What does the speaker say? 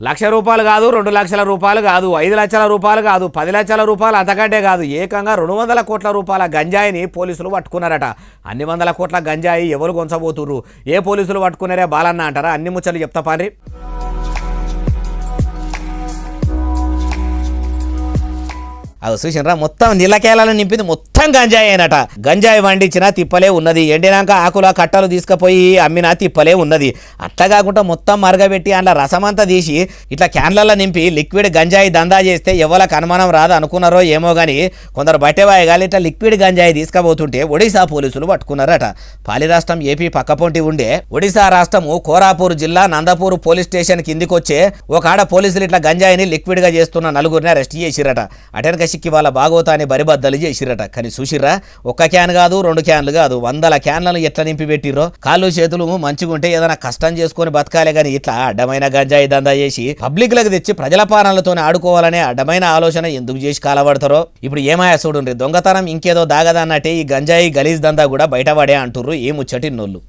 ₹1,00,000 కాదు, ₹2,00,000 కాదు, ₹5,00,000 కాదు, ₹10,00,000 అంతకంటే కాదు, ఏకంగా ₹200 కోట్ల గంజాయిని పోలీసులు పట్టుకున్నారట. అన్ని వందల కోట్ల గంజాయి ఎవరు కొంచబోతుర్రు, ఏ పోలీసులు పట్టుకున్నారే బాలన్న అంటారా? అన్ని ముచ్చట్లు చెప్తా పారి. అది చూసినరా, మొత్తం నీళ్ళకేళాలను నింపింది మొత్తం గంజాయి అయినట. గంజాయి వండించిన తిప్పలే ఉన్నది, ఎండినాక ఆకుల కట్టలు తీసుకుపోయి అమ్మిన తిప్పలే ఉన్నది. అట్లా కాకుండా మొత్తం మరగబెట్టి అందులో రసమంతా తీసి ఇట్లా క్యాన్లలో నింపి లిక్విడ్ గంజాయి దందా చేస్తే ఎవరికి అనుమానం రాదు అనుకున్నారో ఏమో కానీ కొందరు బట్టెవాయగాలి ఇట్లా లిక్విడ్ గంజాయి తీసుకుపోతుంటే ఒడిశా పోలీసులు పట్టుకున్నారట. పాలి రాష్ట్రం ఏపీ పక్కపొంటి ఉండే ఒడిశా రాష్ట్రము కోరాపూర్ జిల్లా నందపూర్ పోలీస్ స్టేషన్ కిందికి వచ్చే ఒక ఆడ పోలీసులు ఇట్లా గంజాయిని లిక్విడ్గా చేస్తున్న నలుగురిని అరెస్ట్ చేసిరట. అటెనక సిక్కి వాళ్ళ బాగోతాన్ని బరిబద్దలు చేసిరట. కానీ చూసిర్రా, ఒక్క క్యాన్ కాదు, 2 క్యాన్లు కాదు, 100 క్యాన్లను ఎట్లా నింపి పెట్టిర్రో. కాళ్ళు చేతులు మంచిగుంటే ఏదైనా కష్టం చేసుకొని బతకాలే కానీ ఇట్లా అడ్డమైన గంజాయి దందా చేసి పబ్లిక్లకు తెచ్చి ప్రజల పాలనలతో ఆడుకోవాలనే అడ్డమైన ఆలోచన ఎందుకు చేసి కాలబడతారో. ఇప్పుడు ఏమాయా చూడండి, దొంగతనం ఇంకేదో దాగదన్నట్టే ఈ గంజాయి గలీజ్ దందా కూడా బయటపడే అంటుర్రు ఈ ముచ్చటి నోళ్ళు.